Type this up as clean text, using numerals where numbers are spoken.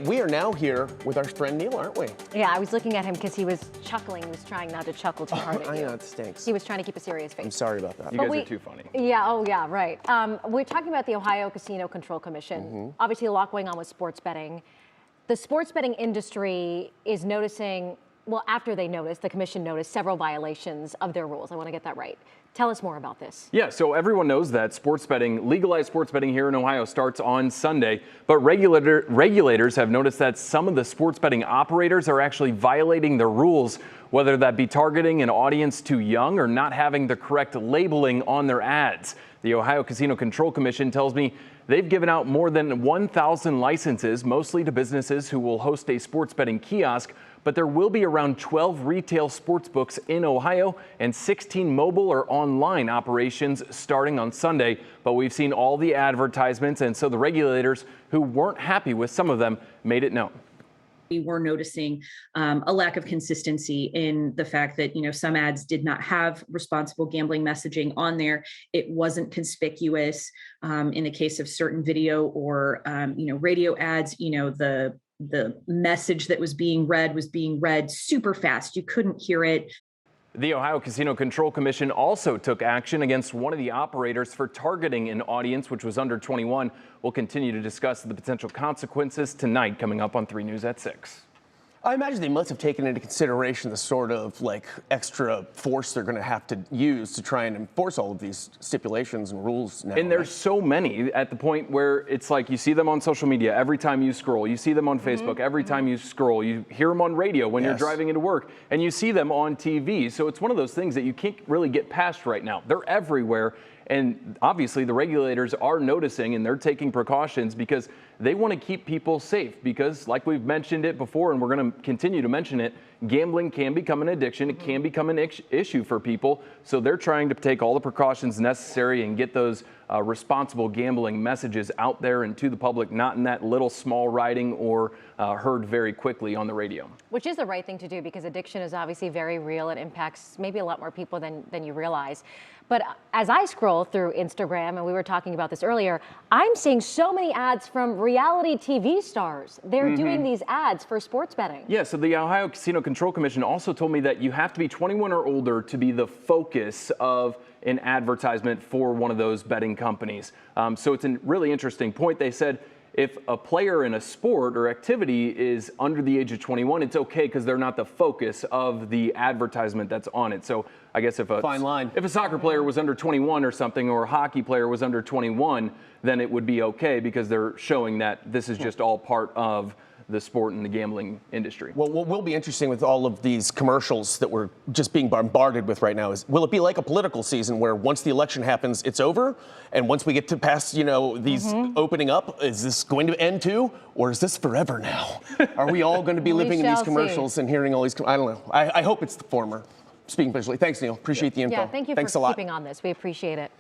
We are now here with our friend Neil, aren't we? Yeah, I was looking at him because he was chuckling. He was trying not to chuckle too hard at I you. know, it stinks. He was trying to keep a serious face. I'm sorry about that. You guys are too funny. Yeah, oh yeah, right. We're talking about the Ohio Casino Control Commission. Obviously a lot going on with sports betting. The sports betting industry is noticing, well, after they noticed, the commission noticed several violations of their rules. I want to get that right. Tell us more about this. Yeah, so everyone knows that sports betting, legalized sports betting here in Ohio starts on Sunday, but regulators have noticed that some of the sports betting operators are actually violating the rules, whether that be targeting an audience too young or not having the correct labeling on their ads. The Ohio Casino Control Commission tells me they've given out more than 1,000 licenses, mostly to businesses who will host a sports betting kiosk, but there will be around 12 retail sportsbooks in Ohio and 16 mobile or online operations starting on Sunday. But we've seen all the advertisements, and so the regulators who weren't happy with some of them made it known. We were noticing a lack of consistency in the fact that, some ads did not have responsible gambling messaging on there. It wasn't conspicuous in the case of certain video or, radio ads. The message that was being read super fast. You couldn't hear it. The Ohio Casino Control Commission also took action against one of the operators for targeting an audience which was under 21. We'll continue to discuss the potential consequences tonight, coming up on 3 News at 6. I imagine they must have taken into consideration the sort of extra force they're going to have to use to try and enforce all of these stipulations and rules now. And there's so many at the point where it's like you see them on social media every time you scroll. You see them on Facebook every time you scroll. You hear them on radio when you're driving into work, and you see them on TV. So it's one of those things that you can't really get past right now. They're everywhere. And obviously the regulators are noticing, and they're taking precautions because they want to keep people safe, because like we've mentioned it before, and we're going to continue to mention it, gambling can become an addiction. It can become an issue for people. So they're trying to take all the precautions necessary and get those responsible gambling messages out there and to the public, not in that little small writing or heard very quickly on the radio. Which is the right thing to do, because addiction is obviously very real. It impacts maybe a lot more people than you realize. But as I scroll through Instagram, and we were talking about this earlier, I'm seeing so many ads from reality TV stars. They're doing these ads for sports betting. Yeah, so the Ohio Casino Control Commission also told me that you have to be 21 or older to be the focus of an advertisement for one of those betting companies. So it's a really interesting point. They said if a player in a sport or activity is under the age of 21, it's okay because they're not the focus of the advertisement that's on it. So I guess if a fine line. If a soccer player was under 21 or something, or a hockey player was under 21, then it would be okay because they're showing that this is just all part of the sport and the gambling industry. Well, what will be interesting with all of these commercials that we're just being bombarded with right now is, will it be like a political season where once the election happens, it's over? And once we get to pass, these opening up, is this going to end too? Or is this forever now? Are we all going to be living in these commercials and hearing all these, I don't know. I hope it's the former. Speaking visually. Thanks, Neil. Appreciate the info. Yeah, thank you for keeping on this. We appreciate it.